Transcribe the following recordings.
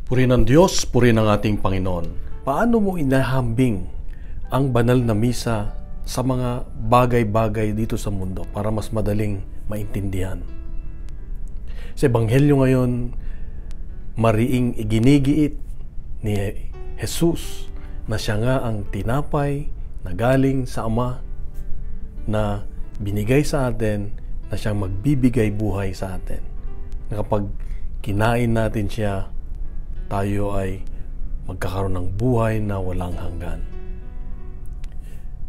Purihin ng Diyos, purihin ng ating Panginoon. Paano mo inahambing ang banal na misa sa mga bagay-bagay dito sa mundo para mas madaling maintindihan? Sa Ebanghelyo ngayon, mariing iginigiit ni Jesus na siya nga ang tinapay na galing sa Ama na binigay sa atin, na siyang magbibigay buhay sa atin. Na kapag kinain natin siya, tayo ay magkakaroon ng buhay na walang hanggan.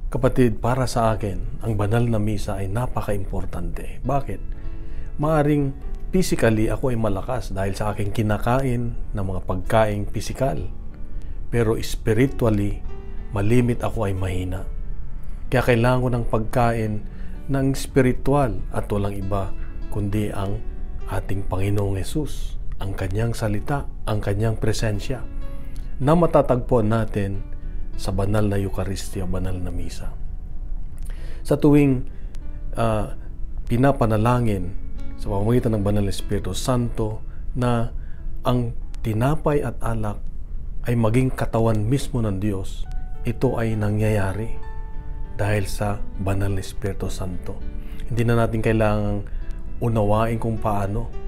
Kapatid, para sa akin, ang banal na misa ay napaka-importante. Bakit? Maaring physically ako ay malakas dahil sa aking kinakain ng mga pagkaing pisikal. Pero spiritually, malimit ako ay mahina. Kaya kailangan ko ng pagkain ng spiritual at walang iba kundi ang ating Panginoong Hesus, ang kanyang salita, ang kanyang presensya na matatagpuan natin sa banal na Eucharistia, banal na misa. Sa tuwing pinapanalangin sa pamamagitan ng Banal na Espiritu Santo na ang tinapay at alak ay maging katawan mismo ng Diyos, ito ay nangyayari dahil sa Banal na Espiritu Santo. Hindi na natin kailangang unawain kung paano,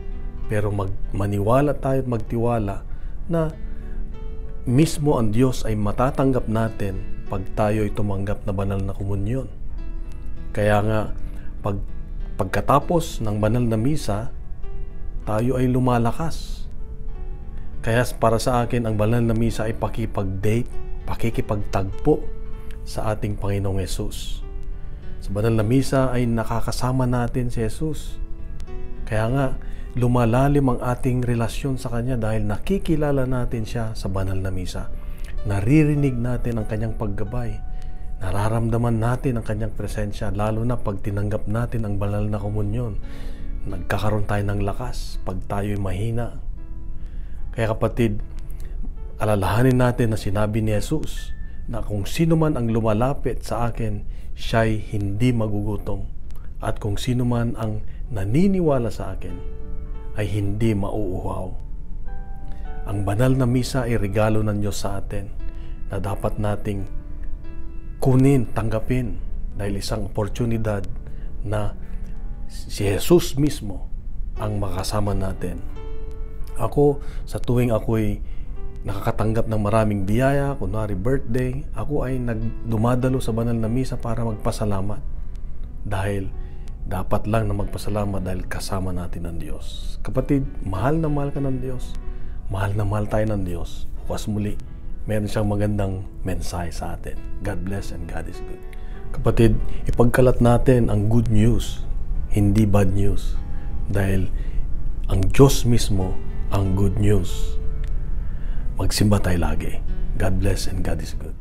pero maniwala tayo at magtiwala na mismo ang Diyos ay matatanggap natin pag tayo ay tumanggap na banal na komunyon. Kaya nga, pagkatapos ng banal na misa, tayo ay lumalakas. Kaya para sa akin, ang banal na misa ay pakipag-date, pakikipagtagpo sa ating Panginoong Hesus. Sa banal na misa ay nakakasama natin si Hesus. Kaya nga, lumalalim ang ating relasyon sa Kanya dahil nakikilala natin siya sa banal na misa. Naririnig natin ang Kanyang paggabay. Nararamdaman natin ang Kanyang presensya, lalo na pag tinanggap natin ang banal na komunyon. Nagkakaroon tayo ng lakas pag tayo'y mahina. Kaya kapatid, alalahanin natin na sinabi ni Jesus na kung sino man ang lumalapit sa akin, siya'y hindi magugutom. At kung sino man ang naniniwala sa akin, ay hindi mauuhaw. Ang banal na misa ay regalo ng Diyos sa atin na dapat nating kunin, tanggapin dahil isang oportunidad na si Jesus mismo ang makasama natin. Ako, sa tuwing ako'y nakakatanggap ng maraming biyaya, kunwari birthday, ako ay dumadalo sa banal na misa para magpasalamat dahil dapat lang na magpasalamat dahil kasama natin ang Diyos. Kapatid, mahal na mahal ka ng Diyos. Mahal na mahal tayo ng Diyos. Bukas muli, meron siyang magandang mensahe sa atin. God bless and God is good. Kapatid, ipagkalat natin ang good news, hindi bad news. Dahil ang Diyos mismo ang good news. Magsimba tayo lagi. God bless and God is good.